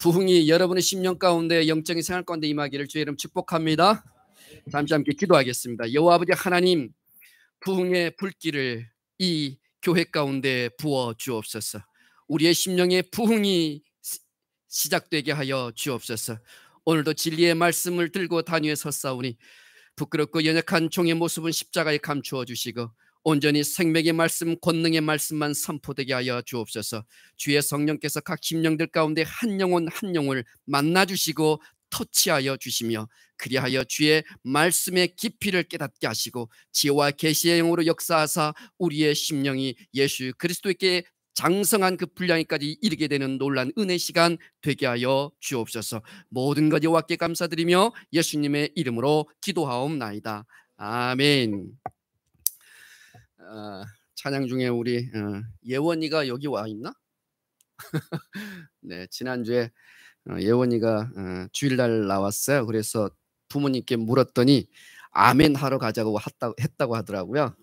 부흥이 여러분의 심령 가운데 영적인 생활 가운데 임하기를 주의 이름 축복합니다. 잠시 함께 기도하겠습니다. 여호와 아버지 하나님, 부흥의 불길을 이 교회 가운데 부어 주옵소서. 우리의 심령의 부흥이 시작되게 하여 주옵소서. 오늘도 진리의 말씀을 들고 단위에 섰사오니 부끄럽고 연약한 종의 모습은 십자가에 감추어 주시고 온전히 생명의 말씀, 권능의 말씀만 선포되게 하여 주옵소서. 주의 성령께서 각 심령들 가운데 한 영혼 한 영혼을 만나주시고 터치하여 주시며 그리하여 주의 말씀의 깊이를 깨닫게 하시고 지혜와 계시의 영으로 역사하사 우리의 심령이 예수 그리스도께 장성한 그 분량까지 이르게 되는 놀란 은혜 시간 되게 하여 주옵소서. 모든 것 여호와께 감사드리며 예수님의 이름으로 기도하옵나이다. 아멘. 찬양 중에 우리 예원이가 여기 와 있나? 네, 지난주에 예원이가 주일날 나왔어요. 그래서 부모님께 물었더니 아멘 하러 가자고 했다고 하더라고요.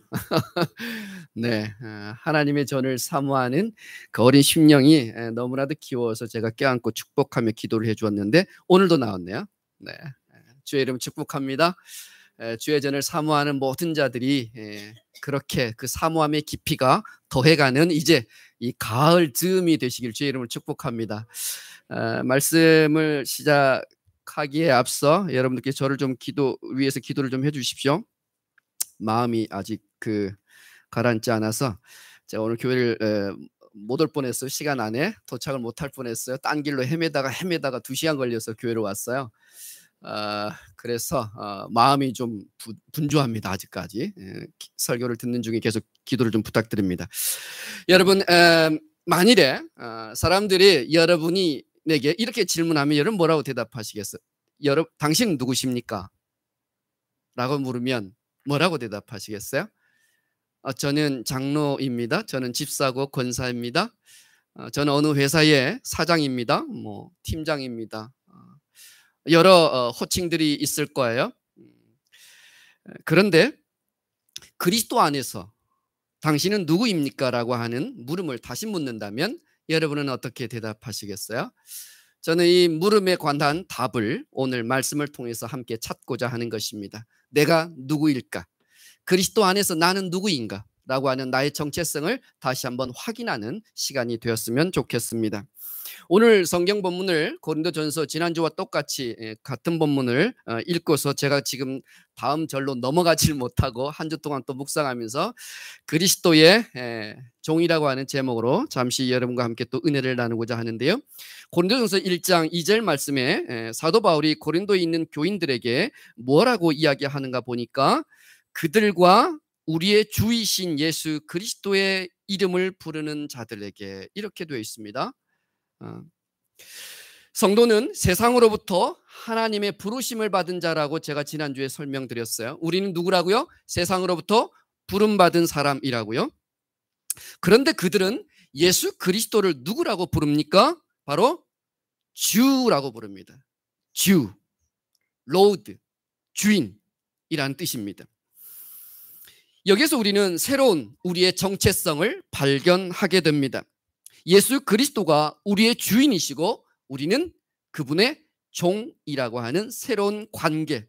네, 하나님의 전을 사모하는 그 어린 심령이 너무나도 귀여워서 제가 껴안고 축복하며 기도를 해주었는데 오늘도 나왔네요. 네, 주의 이름 축복합니다. 주의 전을 사모하는 모든 자들이 그렇게 그 사모함의 깊이가 더해가는 이제 이 가을 즈음이 되시길 주의 이름을 축복합니다. 말씀을 시작하기에 앞서 여러분들께 저를 좀 위해서 기도를 좀 해주십시오. 마음이 아직 가라앉지 않아서 제가 오늘 교회를 못 올 뻔했어요. 시간 안에 도착을 못할 뻔했어요. 딴 길로 헤매다가 2시간 걸려서 교회로 왔어요. 그래서 마음이 좀 분주합니다. 아직까지 설교를 듣는 중에 계속 기도를 좀 부탁드립니다. 여러분, 만일에 사람들이 여러분이 내게 이렇게 질문하면 여러분 뭐라고 대답하시겠어요? 당신은 누구십니까? 라고 물으면 뭐라고 대답하시겠어요? 저는 장로입니다. 저는 집사고 권사입니다. 저는 어느 회사의 사장입니다. 팀장입니다. 여러 호칭들이 있을 거예요. 그런데 그리스도 안에서 당신은 누구입니까? 라고 하는 물음을 다시 묻는다면 여러분은 어떻게 대답하시겠어요? 저는 이 물음에 관한 답을 오늘 말씀을 통해서 함께 찾고자 하는 것입니다. 내가 누구일까? 그리스도 안에서 나는 누구인가? 라고 하는 나의 정체성을 다시 한번 확인하는 시간이 되었으면 좋겠습니다. 오늘 성경 본문을 고린도전서 지난주와 똑같이 같은 본문을 읽고서 제가 지금 다음 절로 넘어가질 못하고 한 주 동안 또 묵상하면서 그리스도의 종이라고 하는 제목으로 잠시 여러분과 함께 또 은혜를 나누고자 하는데요. 고린도전서 1장 2절 말씀에 사도 바울이 고린도에 있는 교인들에게 뭐라고 이야기하는가 보니까 그들과 우리의 주이신 예수 그리스도의 이름을 부르는 자들에게 이렇게 되어 있습니다. 성도는 세상으로부터 하나님의 부르심을 받은 자라고 제가 지난주에 설명드렸어요. 우리는 누구라고요? 세상으로부터 부름받은 사람이라고요. 그런데 그들은 예수 그리스도를 누구라고 부릅니까? 바로 주라고 부릅니다. 주, 로드, 주인이라는 뜻입니다. 여기서 우리는 새로운 우리의 정체성을 발견하게 됩니다. 예수 그리스도가 우리의 주인이시고 우리는 그분의 종이라고 하는 새로운 관계,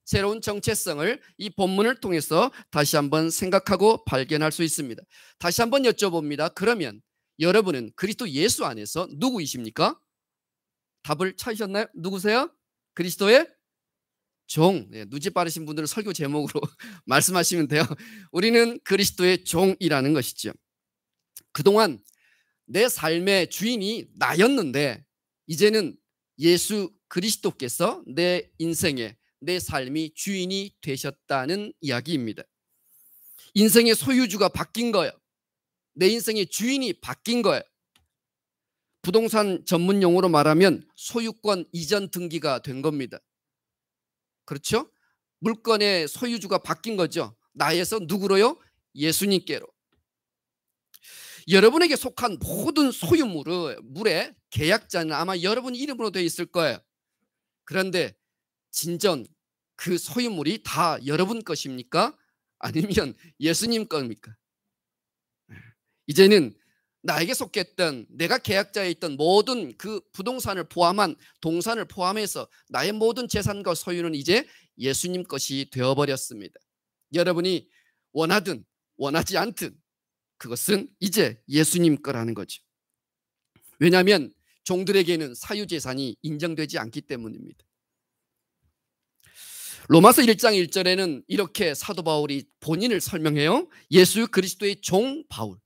새로운 정체성을 이 본문을 통해서 다시 한번 생각하고 발견할 수 있습니다. 다시 한번 여쭤봅니다. 그러면 여러분은 그리스도 예수 안에서 누구이십니까? 답을 찾으셨나요? 누구세요? 그리스도의 종. 눈치 빠르신 분들은 설교 제목으로 말씀하시면 돼요. 우리는 그리스도의 종이라는 것이죠. 그동안 내 삶의 주인이 나였는데 이제는 예수 그리스도께서 내 인생에 내 삶이 주인이 되셨다는 이야기입니다. 인생의 소유주가 바뀐 거예요. 내 인생의 주인이 바뀐 거예요. 부동산 전문 용어로 말하면 소유권 이전 등기가 된 겁니다. 그렇죠? 물건의 소유주가 바뀐 거죠. 나에서 누구로요? 예수님께로. 여러분에게 속한 모든 소유물의 계약자는 아마 여러분 이름으로 되어 있을 거예요. 그런데 진정 그 소유물이 다 여러분 것입니까? 아니면 예수님 겁니까? 이제는 나에게 속했던 내가 계약자에 있던 모든 그 부동산을 포함한 동산을 포함해서 나의 모든 재산과 소유는 이제 예수님 것이 되어버렸습니다. 여러분이 원하든 원하지 않든 그것은 이제 예수님 거라는 거죠. 왜냐하면 종들에게는 사유재산이 인정되지 않기 때문입니다. 로마서 1장 1절에는 이렇게 사도 바울이 본인을 설명해요. 예수 그리스도의 종 바울.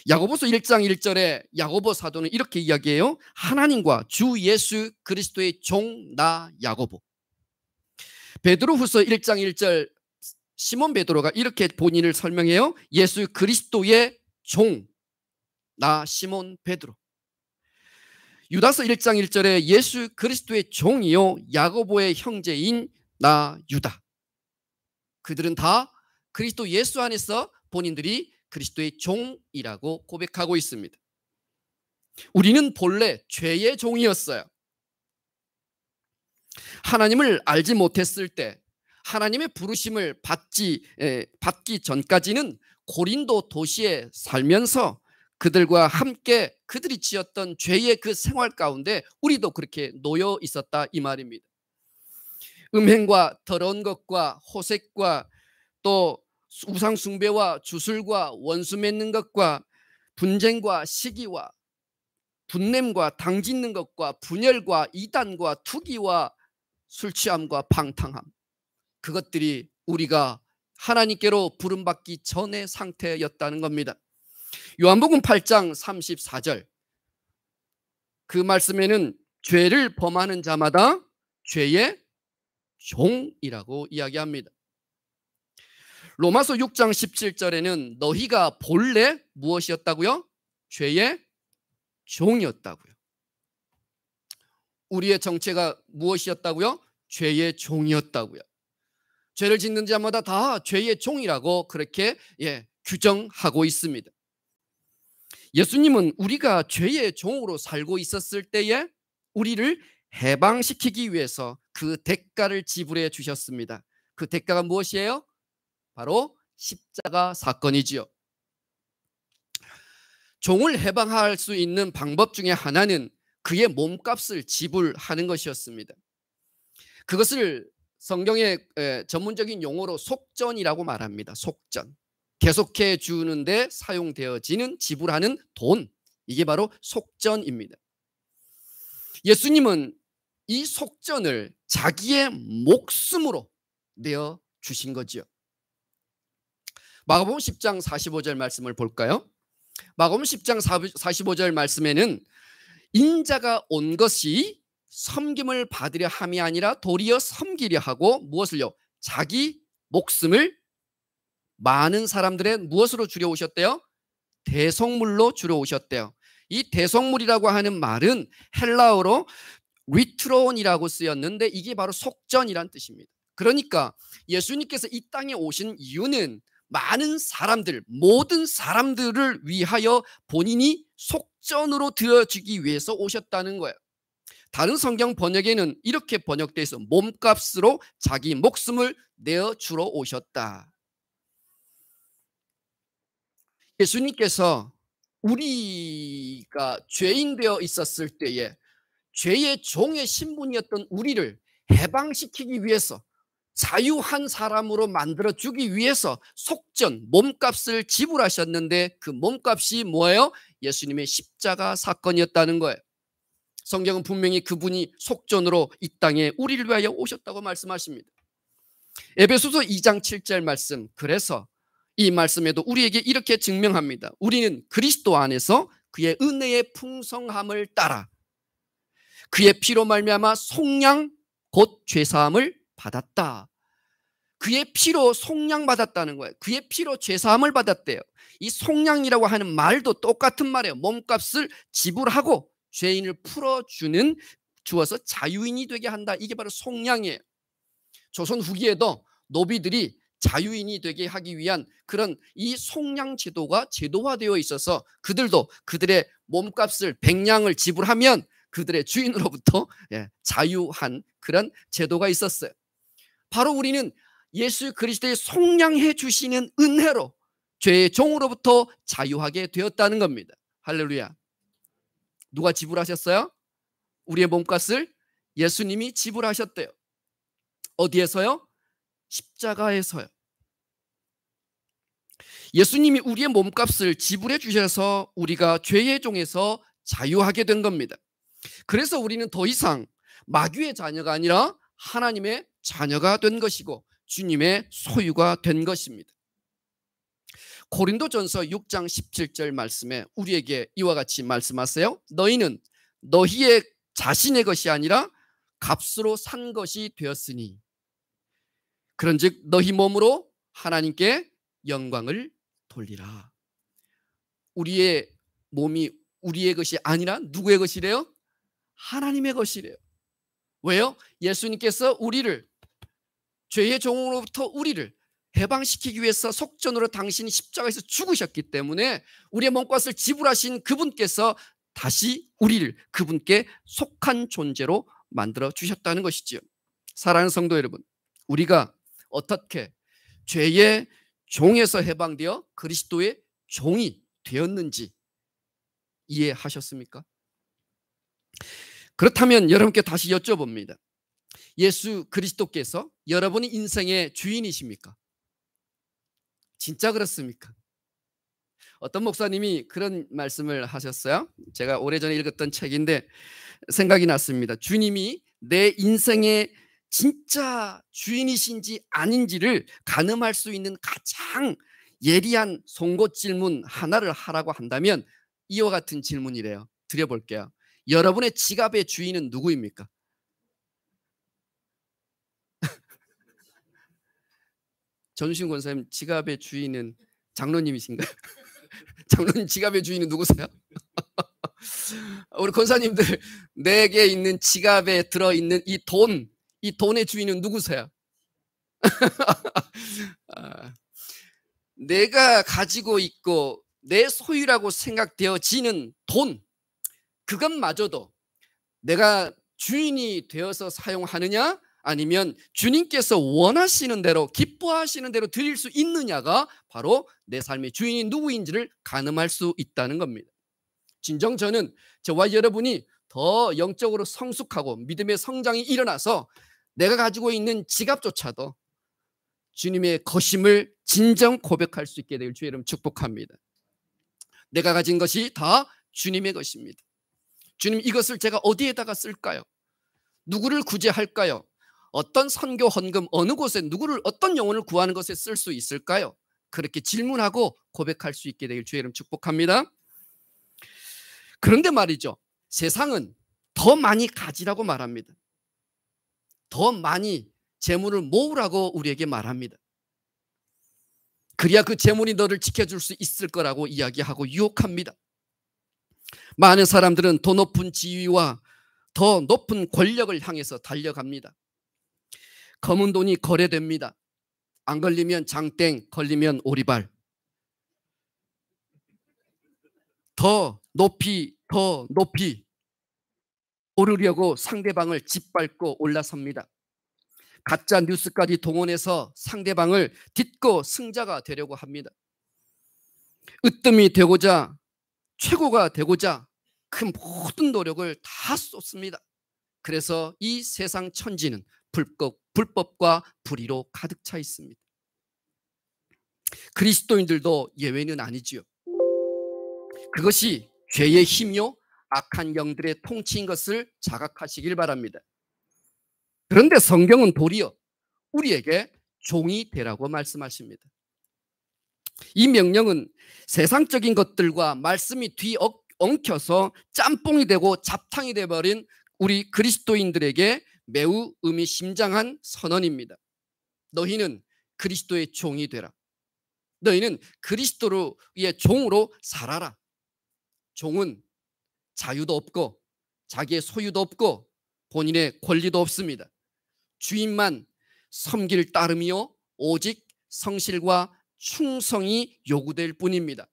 야고보서 1장 1절에 야고보 사도는 이렇게 이야기해요. 하나님과 주 예수 그리스도의 종 나 야고보. 베드로후서 1장 1절 시몬 베드로가 이렇게 본인을 설명해요. 예수 그리스도의 종 나 시몬 베드로. 유다서 1장 1절에 예수 그리스도의 종이요 야고보의 형제인 나 유다. 그들은 다 그리스도 예수 안에서 본인들이 그리스도의 종이라고 고백하고 있습니다. 우리는 본래 죄의 종이었어요. 하나님을 알지 못했을 때 하나님의 부르심을 받기 전까지는 고린도 도시에 살면서 그들과 함께 그들이 지었던 죄의 그 생활 가운데 우리도 그렇게 놓여 있었다 이 말입니다. 음행과 더러운 것과 호색과 또 우상 숭배와 주술과 원수 맺는 것과 분쟁과 시기와 분냄과 당짓는 것과 분열과 이단과 투기와 술 취함과 방탕함, 그것들이 우리가 하나님께로 부름받기 전의 상태였다는 겁니다. 요한복음 8장 34절 그 말씀에는 죄를 범하는 자마다 죄의 종이라고 이야기합니다. 로마서 6장 17절에는 너희가 본래 무엇이었다고요? 죄의 종이었다고요. 우리의 정체가 무엇이었다고요? 죄의 종이었다고요. 죄를 짓는 자마다 다 죄의 종이라고 그렇게 규정하고 있습니다. 예수님은 우리가 죄의 종으로 살고 있었을 때에 우리를 해방시키기 위해서 그 대가를 지불해 주셨습니다. 그 대가가 무엇이에요? 바로 십자가 사건이지요. 종을 해방할 수 있는 방법 중에 하나는 그의 몸값을 지불하는 것이었습니다. 그것을 성경의 전문적인 용어로 속전이라고 말합니다. 속전. 계속해 주는데 사용되어지는 지불하는 돈, 이게 바로 속전입니다. 예수님은 이 속전을 자기의 목숨으로 내어 주신 거죠. 마가복음 10장 45절 말씀을 볼까요? 마가복음 10장 45절 말씀에는 인자가 온 것이 섬김을 받으려 함이 아니라 도리어 섬기려 하고 무엇을요? 자기 목숨을 많은 사람들의 무엇으로 주려 오셨대요? 대속물로 주려 오셨대요. 이 대속물이라고 하는 말은 헬라어로 리트론이라고 쓰였는데 이게 바로 속전이란 뜻입니다. 그러니까 예수님께서 이 땅에 오신 이유는 많은 사람들, 모든 사람들을 위하여 본인이 속전으로 되어주기 위해서 오셨다는 거예요. 다른 성경 번역에는 이렇게 번역되어 있어. 몸값으로 자기 목숨을 내어주러 오셨다. 예수님께서 우리가 죄인 되어 있었을 때에 죄의 종의 신분이었던 우리를 해방시키기 위해서 자유한 사람으로 만들어주기 위해서 속전, 몸값을 지불하셨는데 그 몸값이 뭐예요? 예수님의 십자가 사건이었다는 거예요. 성경은 분명히 그분이 속전으로 이 땅에 우리를 위하여 오셨다고 말씀하십니다. 에베소서 2장 7절 말씀, 그래서 이 말씀에도 우리에게 이렇게 증명합니다. 우리는 그리스도 안에서 그의 은혜의 풍성함을 따라 그의 피로 말미암아 속량 곧 죄사함을 받았다. 그의 피로 속량받았다는 거예요. 그의 피로 죄사함을 받았대요. 이 속량이라고 하는 말도 똑같은 말이에요. 몸값을 지불하고 죄인을 풀어주는, 주어서 자유인이 되게 한다. 이게 바로 속량이에요. 조선 후기에도 노비들이 자유인이 되게 하기 위한 그런 이 속량 제도가 제도화되어 있어서 그들도 그들의 몸값을 백냥을 지불하면 그들의 주인으로부터 자유한 그런 제도가 있었어요. 바로 우리는 예수 그리스도의 속량해 주시는 은혜로 죄의 종으로부터 자유하게 되었다는 겁니다. 할렐루야. 누가 지불하셨어요? 우리의 몸값을 예수님이 지불하셨대요. 어디에서요? 십자가에서요. 예수님이 우리의 몸값을 지불해 주셔서 우리가 죄의 종에서 자유하게 된 겁니다. 그래서 우리는 더 이상 마귀의 자녀가 아니라 하나님의 자녀가 된 것이고 주님의 소유가 된 것입니다. 고린도전서 6장 17절 말씀에 우리에게 이와 같이 말씀하세요. 너희는 너희의 자신의 것이 아니라 값으로 산 것이 되었으니 그런즉 너희 몸으로 하나님께 영광을 돌리라. 우리의 몸이 우리의 것이 아니라 누구의 것이래요? 하나님의 것이래요. 왜요? 예수님께서 우리를 죄의 종으로부터 우리를 해방시키기 위해서 속전으로 당신이 십자가에서 죽으셨기 때문에 우리의 몸값을 지불하신 그분께서 다시 우리를 그분께 속한 존재로 만들어 주셨다는 것이지요. 사랑하는 성도 여러분, 우리가 어떻게 죄의 종에서 해방되어 그리스도의 종이 되었는지 이해하셨습니까? 그렇다면 여러분께 다시 여쭤봅니다. 예수 그리스도께서 여러분의 인생의 주인이십니까? 진짜 그렇습니까? 어떤 목사님이 그런 말씀을 하셨어요. 제가 오래전에 읽었던 책인데 생각이 났습니다. 주님이 내 인생의 진짜 주인이신지 아닌지를 가늠할 수 있는 가장 예리한 송곳 질문 하나를 하라고 한다면 이와 같은 질문이래요. 드려볼게요. 여러분의 지갑의 주인은 누구입니까? 전신 권사님, 지갑의 주인은 장로님이신가요? 장로님 지갑의 주인은 누구세요? 우리 권사님들, 내게 있는 지갑에 들어있는 이 돈의 주인은 누구세요? 내가 가지고 있고 내 소유라고 생각되어지는 돈, 그것마저도 내가 주인이 되어서 사용하느냐 아니면 주님께서 원하시는 대로 기뻐하시는 대로 드릴 수 있느냐가 바로 내 삶의 주인이 누구인지를 가늠할 수 있다는 겁니다. 진정 저는 저와 여러분이 더 영적으로 성숙하고 믿음의 성장이 일어나서 내가 가지고 있는 지갑조차도 주님의 것임을 진정 고백할 수 있게 되길 주의 이름 축복합니다. 내가 가진 것이 다 주님의 것입니다. 주님, 이것을 제가 어디에다가 쓸까요? 누구를 구제할까요? 어떤 선교 헌금 어느 곳에 누구를 어떤 영혼을 구하는 것에 쓸 수 있을까요? 그렇게 질문하고 고백할 수 있게 되길 주의 이름 축복합니다. 그런데 말이죠, 세상은 더 많이 가지라고 말합니다. 더 많이 재물을 모으라고 우리에게 말합니다. 그래야 그 재물이 너를 지켜줄 수 있을 거라고 이야기하고 유혹합니다. 많은 사람들은 더 높은 지위와 더 높은 권력을 향해서 달려갑니다. 검은 돈이 거래됩니다. 안 걸리면 장땡, 걸리면 오리발. 더 높이 오르려고 상대방을 짓밟고 올라섭니다. 가짜 뉴스까지 동원해서 상대방을 딛고 승자가 되려고 합니다. 으뜸이 되고자, 최고가 되고자 그 모든 노력을 다 쏟습니다. 그래서 이 세상 천지는 불법과 불의로 가득 차 있습니다. 그리스도인들도 예외는 아니지요. 그것이 죄의 힘이요 악한 영들의 통치인 것을 자각하시길 바랍니다. 그런데 성경은 도리어 우리에게 종이 되라고 말씀하십니다. 이 명령은 세상적인 것들과 말씀이 뒤엉켜서 짬뽕이 되고 잡탕이 되어버린 우리 그리스도인들에게 매우 의미심장한 선언입니다. 너희는 그리스도의 종이 되라. 너희는 그리스도의 종으로 살아라. 종은 자유도 없고 자기의 소유도 없고 본인의 권리도 없습니다. 주인만 섬길 따름이요 오직 성실과 충성이 요구될 뿐입니다.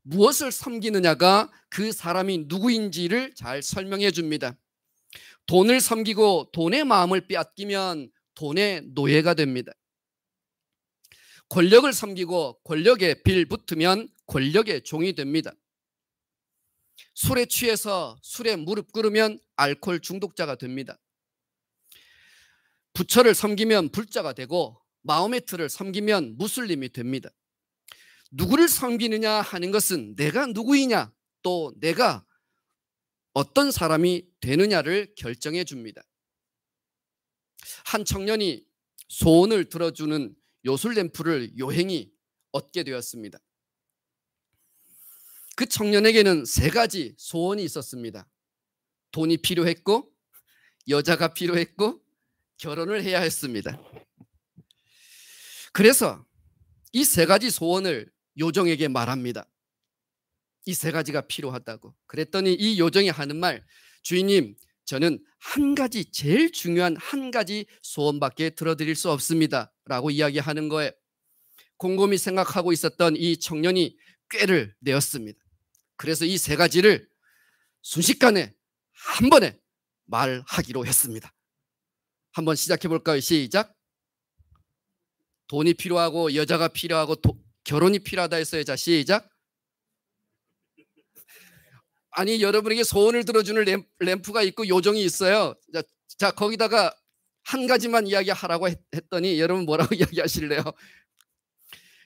무엇을 섬기느냐가 그 사람이 누구인지를 잘 설명해 줍니다. 돈을 섬기고 돈의 마음을 빼앗기면 돈의 노예가 됩니다. 권력을 섬기고 권력에 빌붙으면 권력의 종이 됩니다. 술에 취해서 술에 무릎 꿇으면 알코올 중독자가 됩니다. 부처를 섬기면 불자가 되고 마호메트를 섬기면 무슬림이 됩니다. 누구를 섬기느냐 하는 것은 내가 누구이냐, 또 내가 어떤 사람이 되느냐를 결정해 줍니다. 한 청년이 소원을 들어주는 요술램프를 요행히 얻게 되었습니다. 그 청년에게는 3가지 소원이 있었습니다. 돈이 필요했고, 여자가 필요했고, 결혼을 해야 했습니다. 그래서 이 3가지 소원을 요정에게 말합니다. 이 3가지가 필요하다고. 그랬더니 이 요정이 하는 말, 주인님, 저는 한 가지, 제일 중요한 한 가지 소원밖에 들어드릴 수 없습니다 라고 이야기하는 거예요. 곰곰이 생각하고 있었던 이 청년이 꾀를 내었습니다. 그래서 이 3가지를 순식간에 한 번에 말하기로 했습니다. 한번 시작해 볼까요? 시작. 돈이 필요하고 여자가 필요하고 결혼이 필요하다 했어요. 자, 시작. 아니, 여러분에게 소원을 들어주는 램프가 있고 요정이 있어요. 자, 거기다가 한 가지만 이야기하라고 했더니 여러분 뭐라고 이야기하실래요?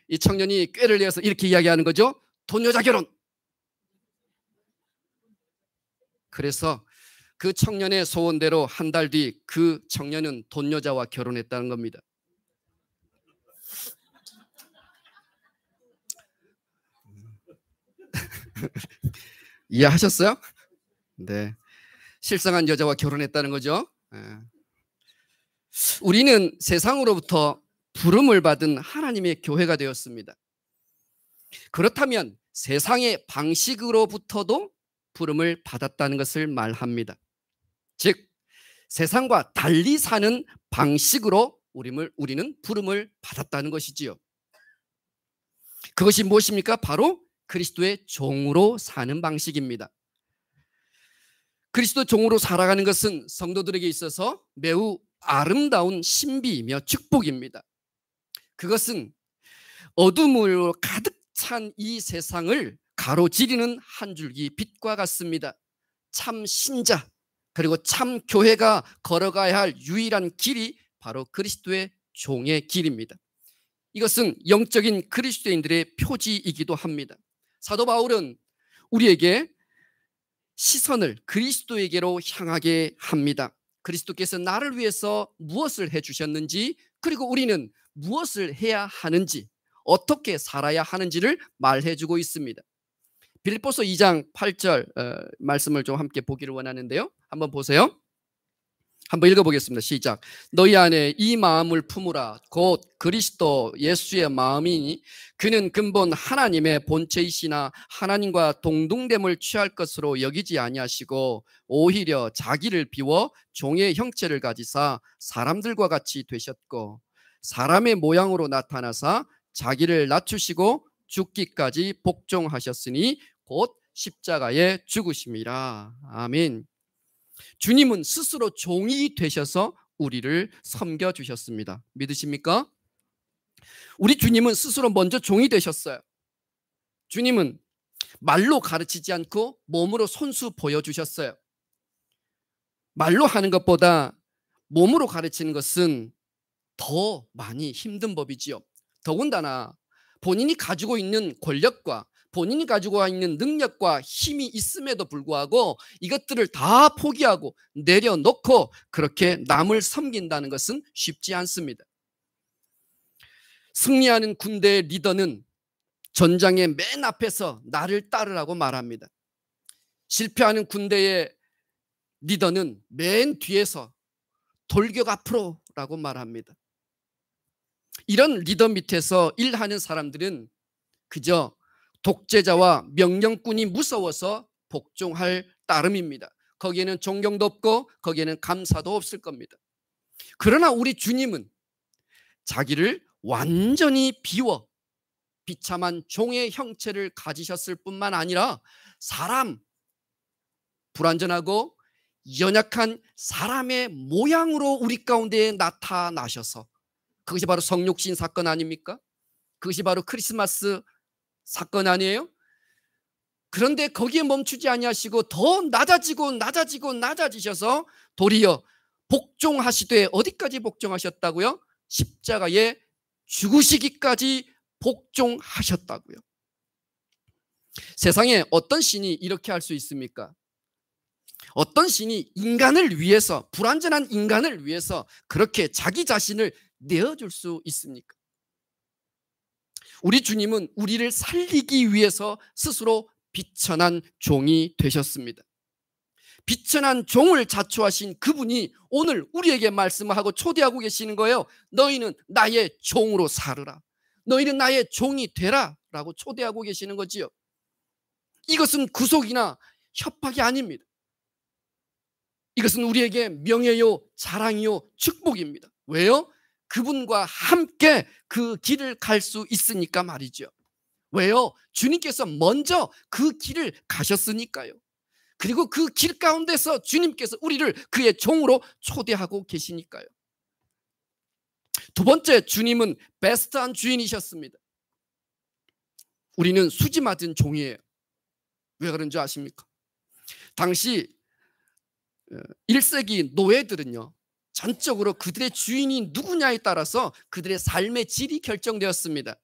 이 청년이 꾀를 내어서 이렇게 이야기하는 거죠. 돈, 여자, 결혼. 그래서 그 청년의 소원대로 한 달 뒤 그 청년은 돈 여자와 결혼했다는 겁니다. 이해하셨어요? 네, 실상한 여자와 결혼했다는 거죠. 우리는 세상으로부터 부름을 받은 하나님의 교회가 되었습니다. 그렇다면 세상의 방식으로부터도 부름을 받았다는 것을 말합니다. 즉, 세상과 달리 사는 방식으로 우리는 부름을 받았다는 것이지요. 그것이 무엇입니까? 바로 그리스도의 종으로 사는 방식입니다. 그리스도 종으로 살아가는 것은 성도들에게 있어서 매우 아름다운 신비이며 축복입니다. 그것은 어둠으로 가득 찬 이 세상을 가로지르는 한 줄기 빛과 같습니다. 참 신자 그리고 참 교회가 걸어가야 할 유일한 길이 바로 그리스도의 종의 길입니다. 이것은 영적인 그리스도인들의 표지이기도 합니다. 사도 바울은 우리에게 시선을 그리스도에게로 향하게 합니다. 그리스도께서 나를 위해서 무엇을 해주셨는지, 그리고 우리는 무엇을 해야 하는지, 어떻게 살아야 하는지를 말해주고 있습니다. 빌립보서 2장 8절 말씀을 좀 함께 보기를 원하는데요. 한번 보세요. 한번 읽어보겠습니다. 시작. 너희 안에 이 마음을 품으라. 곧 그리스도 예수의 마음이니 그는 근본 하나님의 본체이시나 하나님과 동등됨을 취할 것으로 여기지 아니하시고 오히려 자기를 비워 종의 형체를 가지사 사람들과 같이 되셨고 사람의 모양으로 나타나사 자기를 낮추시고 죽기까지 복종하셨으니 곧 십자가에 죽으심이라. 아멘. 주님은 스스로 종이 되셔서 우리를 섬겨주셨습니다. 믿으십니까? 우리 주님은 스스로 먼저 종이 되셨어요. 주님은 말로 가르치지 않고 몸으로 손수 보여주셨어요. 말로 하는 것보다 몸으로 가르치는 것은 더 많이 힘든 법이지요. 더군다나 본인이 가지고 있는 권력과 본인이 가지고 있는 능력과 힘이 있음에도 불구하고 이것들을 다 포기하고 내려놓고 그렇게 남을 섬긴다는 것은 쉽지 않습니다. 승리하는 군대의 리더는 전장의 맨 앞에서 나를 따르라고 말합니다. 실패하는 군대의 리더는 맨 뒤에서 돌격 앞으로라고 말합니다. 이런 리더 밑에서 일하는 사람들은 그저 독재자와 명령꾼이 무서워서 복종할 따름입니다. 거기에는 존경도 없고 거기에는 감사도 없을 겁니다. 그러나 우리 주님은 자기를 완전히 비워 비참한 종의 형체를 가지셨을 뿐만 아니라 사람, 불완전하고 연약한 사람의 모양으로 우리 가운데 나타나셔서, 그것이 바로 성육신 사건 아닙니까? 그것이 바로 크리스마스 사건 아니에요? 그런데 거기에 멈추지 아니하시고 더 낮아지셔서 도리어 복종하시되, 어디까지 복종하셨다고요? 십자가에 죽으시기까지 복종하셨다고요. 세상에 어떤 신이 이렇게 할 수 있습니까? 어떤 신이 인간을 위해서, 불완전한 인간을 위해서 그렇게 자기 자신을 내어줄 수 있습니까? 우리 주님은 우리를 살리기 위해서 스스로 비천한 종이 되셨습니다. 비천한 종을 자초하신 그분이 오늘 우리에게 말씀하고 초대하고 계시는 거예요. 너희는 나의 종으로 살으라. 너희는 나의 종이 되라 라고 초대하고 계시는 거지요. 이것은 구속이나 협박이 아닙니다. 이것은 우리에게 명예요, 자랑이요, 축복입니다. 왜요? 그분과 함께 그 길을 갈 수 있으니까 말이죠. 왜요? 주님께서 먼저 그 길을 가셨으니까요. 그리고 그 길 가운데서 주님께서 우리를 그의 종으로 초대하고 계시니까요. 두 번째, 주님은 베스트한 주인이셨습니다. 우리는 수지 맞은 종이에요. 왜 그런 줄 아십니까? 당시 1세기 노예들은요, 전적으로 그들의 주인이 누구냐에 따라서 그들의 삶의 질이 결정되었습니다.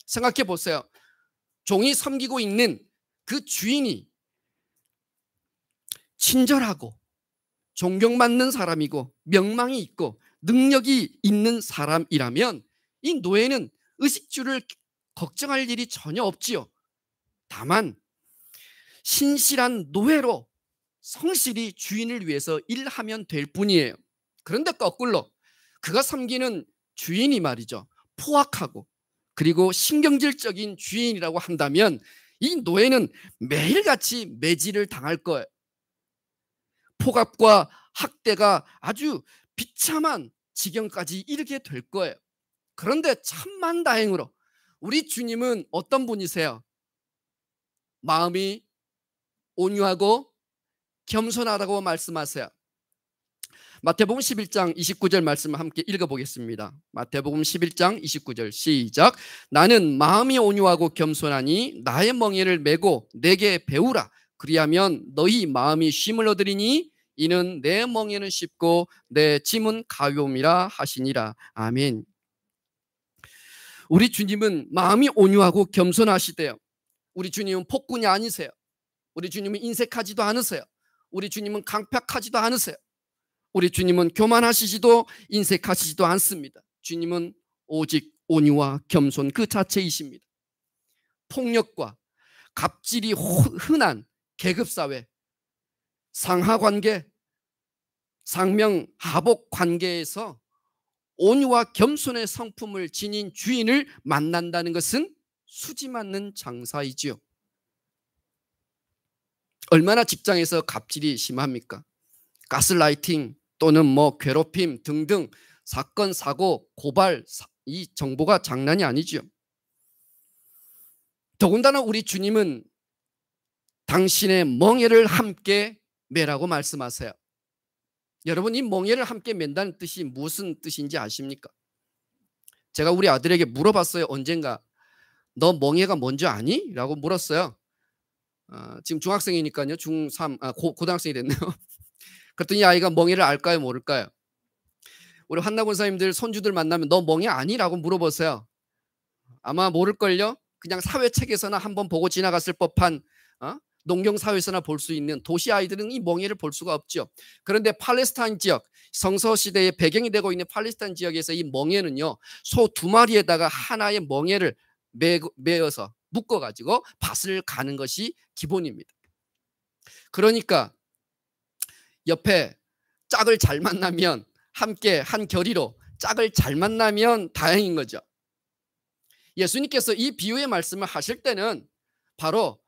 생각해 보세요. 종이 섬기고 있는 그 주인이 친절하고 존경받는 사람이고 명망이 있고 능력이 있는 사람이라면 이 노예는 의식주를 걱정할 일이 전혀 없지요. 다만 신실한 노예로 성실히 주인을 위해서 일하면 될 뿐이에요. 그런데 거꾸로 그가 섬기는 주인이 말이죠, 포악하고 그리고 신경질적인 주인이라고 한다면 이 노예는 매일같이 매질을 당할 거예요. 폭압과 학대가 아주 비참한 지경까지 이르게 될 거예요. 그런데 천만다행으로 우리 주님은 어떤 분이세요? 마음이 온유하고 겸손하다고 말씀하세요. 마태복음 11장 29절 말씀을 함께 읽어보겠습니다. 마태복음 11장 29절 시작. 나는 마음이 온유하고 겸손하니 나의 멍에를 메고 내게 배우라. 그리하면 너희 마음이 쉼을 얻으리니 이는 내 멍에는 쉽고 내 짐은 가벼움이라 하시니라. 아멘. 우리 주님은 마음이 온유하고 겸손하시대요. 우리 주님은 폭군이 아니세요. 우리 주님은 인색하지도 않으세요. 우리 주님은 강팍하지도 않으세요. 우리 주님은 교만하시지도 인색하시지도 않습니다. 주님은 오직 온유와 겸손 그 자체이십니다. 폭력과 갑질이 흔한 계급사회, 상하관계, 상명하복 관계에서 온유와 겸손의 성품을 지닌 주인을 만난다는 것은 수지 맞는 장사이지요. 얼마나 직장에서 갑질이 심합니까? 가스라이팅 또는 괴롭힘 등등 사건, 사고, 고발, 이 정보가 장난이 아니죠. 더군다나 우리 주님은 당신의 멍에를 함께 매라고 말씀하세요. 여러분, 이 멍에를 함께 맨다는 뜻이 무슨 뜻인지 아십니까? 제가 우리 아들에게 물어봤어요. 언젠가 너 멍에가 뭔지 아니? 라고 물었어요. 지금 중학생이니까요. 고등학생이 됐네요. 그랬더니 아이가 멍에를 알까요, 모를까요? 우리 한나 권사님들 손주들 만나면 너 멍에 아니라고 물어보세요. 아마 모를걸요. 그냥 사회책에서나 한번 보고 지나갔을 법한 농경사회에서나 볼 수 있는 도시 아이들은 이 멍에를 볼 수가 없죠. 그런데 팔레스타인 지역, 성서시대의 배경이 되고 있는 팔레스타인 지역에서 이 멍에는요, 소 2마리에다가 하나의 멍에를 매어서 묶어가지고 밭을 가는 것이 기본입니다. 그러니까 옆에 짝을 잘 만나면, 함께 한 결의로 짝을 잘 만나면 다행인 거죠. 예수님께서 이 비유의 말씀을 하실 때는 바로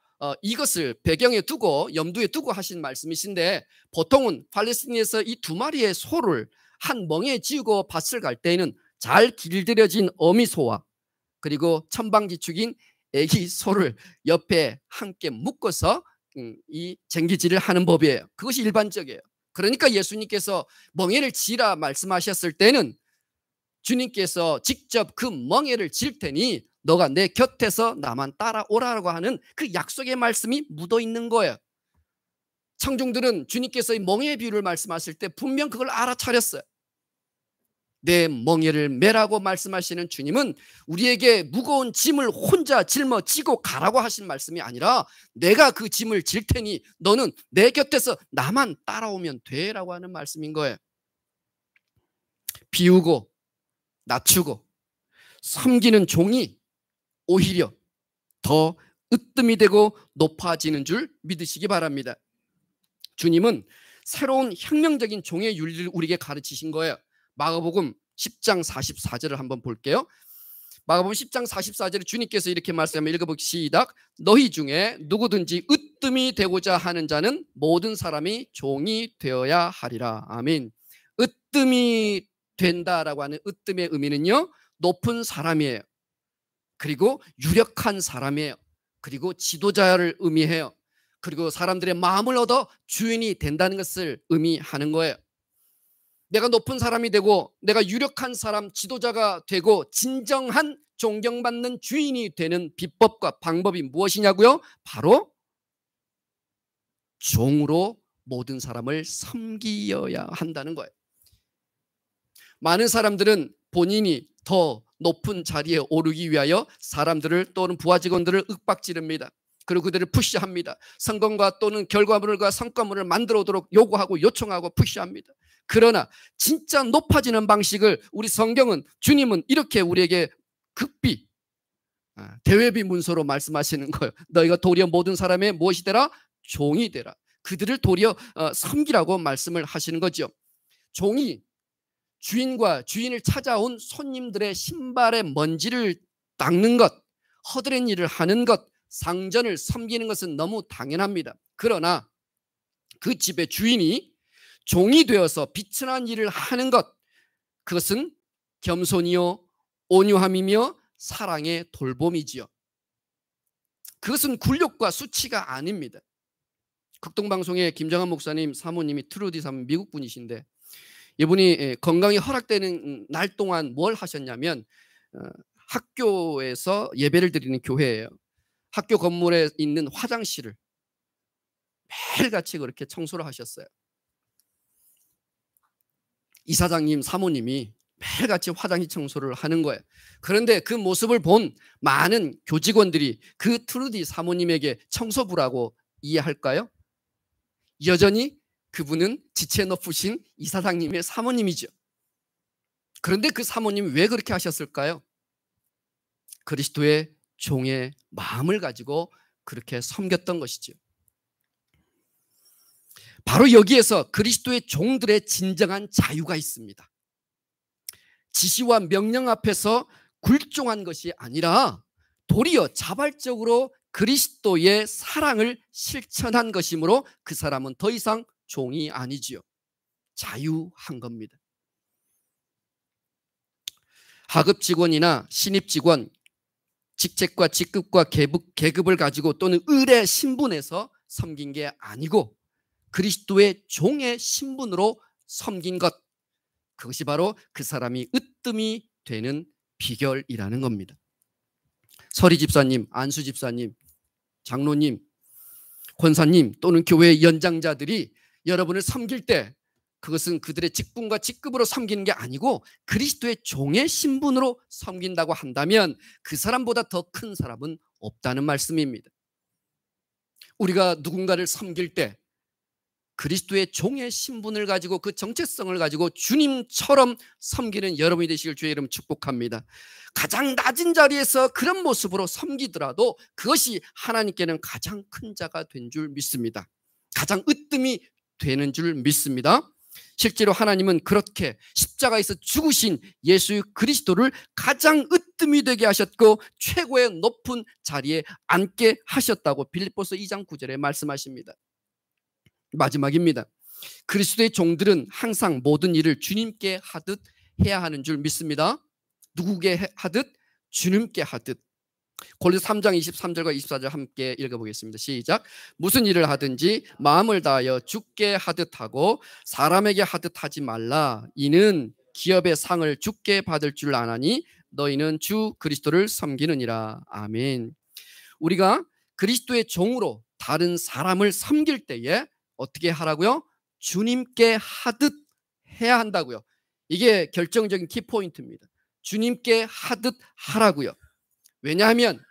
이것을 배경에 두고 염두에 두고 하신 말씀이신데, 보통은 팔레스틴에서 이 2마리의 소를 한 멍에 지우고 밭을 갈 때에는 잘 길들여진 어미소와 그리고 천방지축인 애기 소를 옆에 함께 묶어서 이 쟁기질을 하는 법이에요. 그것이 일반적이에요. 그러니까 예수님께서 멍에를 지라 말씀하셨을 때는 주님께서 직접 그 멍에를 질 테니 너가 내 곁에서 나만 따라오라고 하는 그 약속의 말씀이 묻어 있는 거예요. 청중들은 주님께서 이 멍에의 비유를 말씀하실 때 분명 그걸 알아차렸어요. 내 멍에를 메라고 말씀하시는 주님은 우리에게 무거운 짐을 혼자 짊어지고 가라고 하신 말씀이 아니라 내가 그 짐을 질 테니 너는 내 곁에서 나만 따라오면 돼라고 하는 말씀인 거예요. 비우고 낮추고 섬기는 종이 오히려 더 으뜸이 되고 높아지는 줄 믿으시기 바랍니다. 주님은 새로운 혁명적인 종의 윤리를 우리에게 가르치신 거예요. 마가복음 10장 44절을 한번 볼게요. 마가복음 10장 44절에 주님께서 이렇게 말씀하면 읽어보기 시작. 너희 중에 누구든지 으뜸이 되고자 하는 자는 모든 사람이 종이 되어야 하리라. 아멘. 으뜸이 된다라고 하는 으뜸의 의미는요, 높은 사람이에요. 그리고 유력한 사람이에요. 그리고 지도자를 의미해요. 그리고 사람들의 마음을 얻어 주인이 된다는 것을 의미하는 거예요. 내가 높은 사람이 되고 내가 유력한 사람, 지도자가 되고 진정한 존경받는 주인이 되는 비법과 방법이 무엇이냐고요? 바로 종으로 모든 사람을 섬기어야 한다는 거예요. 많은 사람들은 본인이 더 높은 자리에 오르기 위하여 사람들을 또는 부하 직원들을 윽박지릅니다. 그리고 그들을 푸시합니다. 성공과 또는 결과물과 성과물을 만들어 오도록 요구하고 요청하고 푸시합니다. 그러나 진짜 높아지는 방식을 우리 성경은, 주님은 이렇게 우리에게 극비, 대외비 문서로 말씀하시는 거예요. 너희가 도리어 모든 사람의 무엇이 되라? 종이 되라. 그들을 도리어 섬기라고 말씀을 하시는 거죠. 종이 주인과 주인을 찾아온 손님들의 신발의 먼지를 닦는 것, 허드렛 일을 하는 것, 상전을 섬기는 것은 너무 당연합니다. 그러나 그 집의 주인이 종이 되어서 비천한 일을 하는 것, 그것은 겸손이요 온유함이며 사랑의 돌봄이지요. 그것은 굴욕과 수치가 아닙니다. 극동방송의 김정한 목사님 사모님이 트루디 사모님, 미국 분이신데 이분이 건강이 허락되는 날 동안 뭘 하셨냐면 학교에서 예배를 드리는 교회예요. 학교 건물에 있는 화장실을 매일같이 그렇게 청소를 하셨어요. 이사장님 사모님이 매일같이 화장실 청소를 하는 거예요. 그런데 그 모습을 본 많은 교직원들이 그 트루디 사모님에게 청소부라고 이해할까요? 여전히 그분은 지체 높으신 이사장님의 사모님이죠. 그런데 그 사모님이 왜 그렇게 하셨을까요? 그리스도의 종의 마음을 가지고 그렇게 섬겼던 것이죠. 바로 여기에서 그리스도의 종들의 진정한 자유가 있습니다. 지시와 명령 앞에서 굴종한 것이 아니라 도리어 자발적으로 그리스도의 사랑을 실천한 것이므로 그 사람은 더 이상 종이 아니지요. 자유한 겁니다. 하급 직원이나 신입 직원, 직책과 직급과 계급을 가지고 또는 을의 신분에서 섬긴 게 아니고 그리스도의 종의 신분으로 섬긴 것, 그것이 바로 그 사람이 으뜸이 되는 비결이라는 겁니다. 서리 집사님, 안수 집사님, 장로님, 권사님 또는 교회의 연장자들이 여러분을 섬길 때 그것은 그들의 직분과 직급으로 섬기는 게 아니고 그리스도의 종의 신분으로 섬긴다고 한다면 그 사람보다 더 큰 사람은 없다는 말씀입니다. 우리가 누군가를 섬길 때 그리스도의 종의 신분을 가지고 그 정체성을 가지고 주님처럼 섬기는 여러분이 되시길 주의 이름 축복합니다. 가장 낮은 자리에서 그런 모습으로 섬기더라도 그것이 하나님께는 가장 큰 자가 된 줄 믿습니다. 가장 으뜸이 되는 줄 믿습니다. 실제로 하나님은 그렇게 십자가에서 죽으신 예수 그리스도를 가장 으뜸이 되게 하셨고 최고의 높은 자리에 앉게 하셨다고 빌립보서 2장 9절에 말씀하십니다. 마지막입니다. 그리스도의 종들은 항상 모든 일을 주님께 하듯 해야 하는 줄 믿습니다. 누구에게 하듯? 주님께 하듯. 골로새 3장 23절과 24절 함께 읽어보겠습니다. 시작. 무슨 일을 하든지 마음을 다하여 주께 하듯 하고 사람에게 하듯 하지 말라. 이는 기업의 상을 주께 받을 줄 아나니 너희는 주 그리스도를 섬기느니라. 아멘. 우리가 그리스도의 종으로 다른 사람을 섬길 때에 어떻게 하라고요? 주님께 하듯 해야 한다고요. 이게 결정적인 키포인트입니다. 주님께 하듯 하라고요. 왜냐하면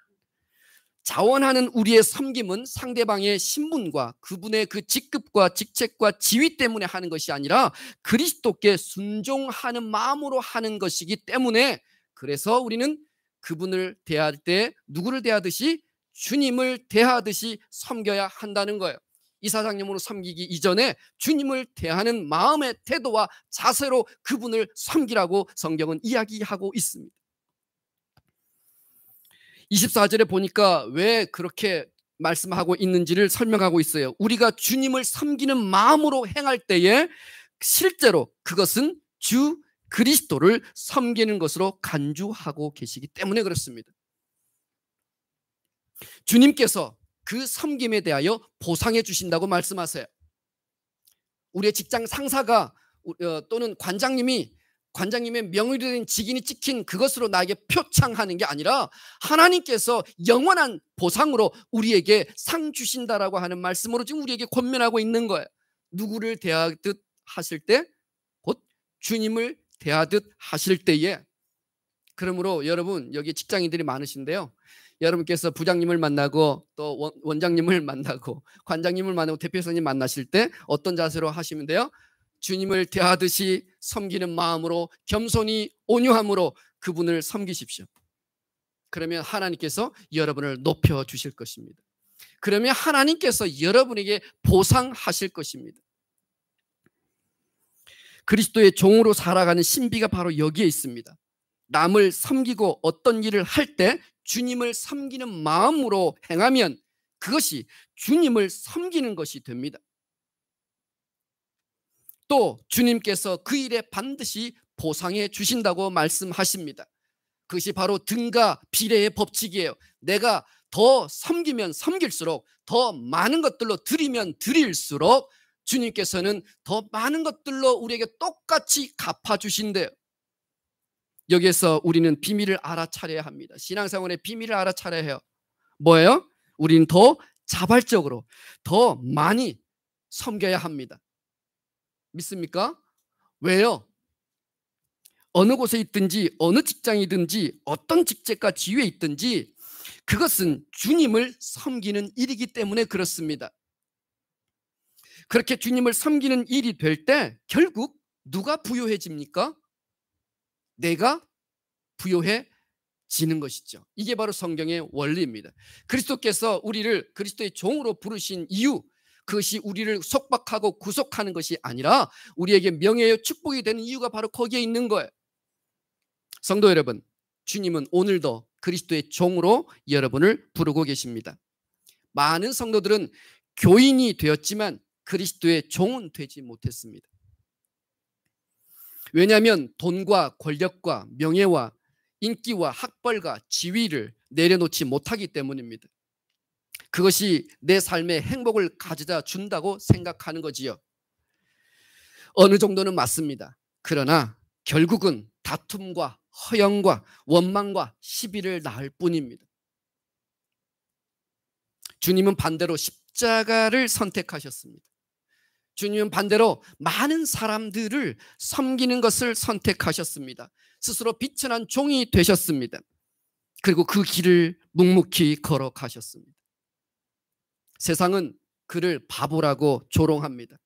자원하는 우리의 섬김은 상대방의 신분과 그분의 그 직급과 직책과 지위 때문에 하는 것이 아니라 그리스도께 순종하는 마음으로 하는 것이기 때문에, 그래서 우리는 그분을 대할 때 누구를 대하듯이, 주님을 대하듯이 섬겨야 한다는 거예요. 이사장님으로 섬기기 이전에 주님을 대하는 마음의 태도와 자세로 그분을 섬기라고 성경은 이야기하고 있습니다. 24절에 보니까 왜 그렇게 말씀하고 있는지를 설명하고 있어요. 우리가 주님을 섬기는 마음으로 행할 때에 실제로 그것은 주 그리스도를 섬기는 것으로 간주하고 계시기 때문에 그렇습니다. 주님께서 그 섬김에 대하여 보상해 주신다고 말씀하세요. 우리의 직장 상사가 또는 관장님의 명의로 된 직인이 찍힌 그것으로 나에게 표창하는 게 아니라 하나님께서 영원한 보상으로 우리에게 상 주신다라고 하는 말씀으로 지금 우리에게 권면하고 있는 거예요. 누구를 대하듯 하실 때? 곧 주님을 대하듯 하실 때에. 그러므로 여러분, 여기 직장인들이 많으신데요, 여러분께서 부장님을 만나고 또 원장님을 만나고 관장님을 만나고 대표이사님 만나실 때 어떤 자세로 하시면 돼요? 주님을 대하듯이 섬기는 마음으로 겸손히 온유함으로 그분을 섬기십시오. 그러면 하나님께서 여러분을 높여주실 것입니다. 그러면 하나님께서 여러분에게 보상하실 것입니다. 그리스도의 종으로 살아가는 신비가 바로 여기에 있습니다. 남을 섬기고 어떤 일을 할 때 주님을 섬기는 마음으로 행하면 그것이 주님을 섬기는 것이 됩니다. 또 주님께서 그 일에 반드시 보상해 주신다고 말씀하십니다. 그것이 바로 등가 비례의 법칙이에요. 내가 더 섬기면 섬길수록, 더 많은 것들로 드리면 드릴수록 주님께서는 더 많은 것들로 우리에게 똑같이 갚아주신대요. 여기에서 우리는 비밀을 알아차려야 합니다. 신앙생활의 비밀을 알아차려야 해요. 뭐예요? 우리는 더 자발적으로 더 많이 섬겨야 합니다. 믿습니까? 왜요? 어느 곳에 있든지 어느 직장이든지 어떤 직책과 지위에 있든지 그것은 주님을 섬기는 일이기 때문에 그렇습니다. 그렇게 주님을 섬기는 일이 될 때 결국 누가 부요해집니까? 내가 부요해지는 것이죠. 이게 바로 성경의 원리입니다. 그리스도께서 우리를 그리스도의 종으로 부르신 이유, 그것이 우리를 속박하고 구속하는 것이 아니라 우리에게 명예의 축복이 되는 이유가 바로 거기에 있는 거예요. 성도 여러분, 주님은 오늘도 그리스도의 종으로 여러분을 부르고 계십니다. 많은 성도들은 교인이 되었지만 그리스도의 종은 되지 못했습니다. 왜냐하면 돈과 권력과 명예와 인기와 학벌과 지위를 내려놓지 못하기 때문입니다. 그것이 내 삶의 행복을 가져다 준다고 생각하는 거지요. 어느 정도는 맞습니다. 그러나 결국은 다툼과 허영과 원망과 시비를 낳을 뿐입니다. 주님은 반대로 십자가를 선택하셨습니다. 주님은 반대로 많은 사람들을 섬기는 것을 선택하셨습니다. 스스로 비천한 종이 되셨습니다. 그리고 그 길을 묵묵히 걸어가셨습니다. 세상은 그를 바보라고 조롱합니다.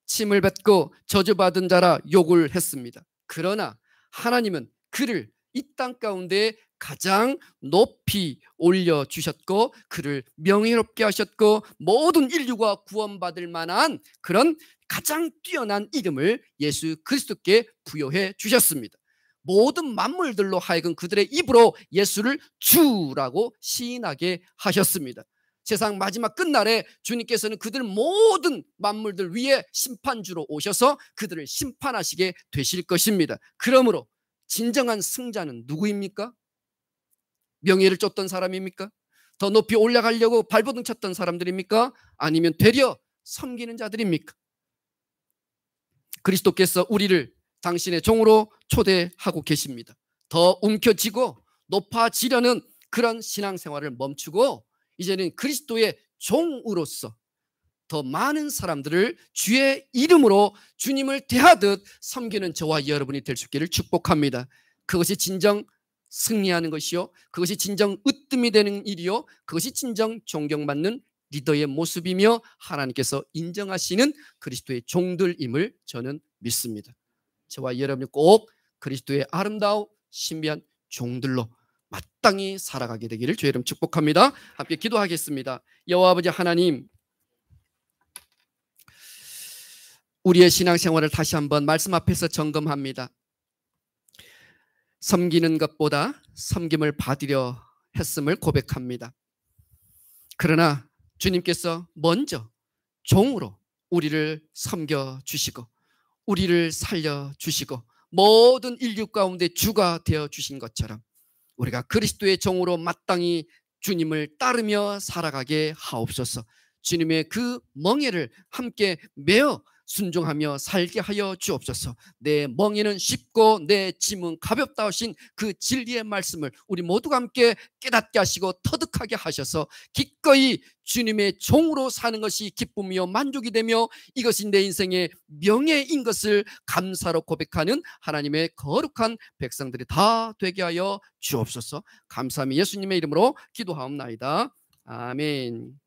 침을 뱉고 저주받은 자라 욕을 했습니다. 그러나 하나님은 그를 이 땅 가운데 가장 높이 올려주셨고 그를 명예롭게 하셨고 모든 인류가 구원받을 만한 그런 가장 뛰어난 이름을 예수 그리스도께 부여해 주셨습니다. 모든 만물들로 하여금 그들의 입으로 예수를 주라고 시인하게 하셨습니다. 세상 마지막 끝날에 주님께서는 그들 모든 만물들 위에 심판주로 오셔서 그들을 심판하시게 되실 것입니다. 그러므로 진정한 승자는 누구입니까? 명예를 쫓던 사람입니까? 더 높이 올라가려고 발버둥 쳤던 사람들입니까? 아니면 되려 섬기는 자들입니까? 그리스도께서 우리를 당신의 종으로 초대하고 계십니다. 더 움켜쥐고 높아지려는 그런 신앙생활을 멈추고 이제는 그리스도의 종으로서 더 많은 사람들을 주의 이름으로 주님을 대하듯 섬기는 저와 여러분이 될 수 있기를 축복합니다. 그것이 진정 승리하는 것이요, 그것이 진정 으뜸이 되는 일이요, 그것이 진정 존경받는 리더의 모습이며 하나님께서 인정하시는 그리스도의 종들임을 저는 믿습니다. 저와 여러분이 꼭 그리스도의 아름다운 신비한 종들로 마땅히 살아가게 되기를 주의 이름 축복합니다. 함께 기도하겠습니다. 여호와 아버지 하나님, 우리의 신앙생활을 다시 한번 말씀 앞에서 점검합니다. 섬기는 것보다 섬김을 받으려 했음을 고백합니다. 그러나 주님께서 먼저 종으로 우리를 섬겨주시고 우리를 살려주시고 모든 인류 가운데 주가 되어주신 것처럼 우리가 그리스도의 종으로 마땅히 주님을 따르며 살아가게 하옵소서. 주님의 그 멍에를 함께 메어 순종하며 살게 하여 주옵소서. 내 멍에는 쉽고 내 짐은 가볍다 하신 그 진리의 말씀을 우리 모두가 함께 깨닫게 하시고 터득하게 하셔서 기꺼이 주님의 종으로 사는 것이 기쁨이요 만족이 되며 이것이 내 인생의 명예인 것을 감사로 고백하는 하나님의 거룩한 백성들이 다 되게 하여 주옵소서. 감사함이 예수님의 이름으로 기도하옵나이다. 아멘.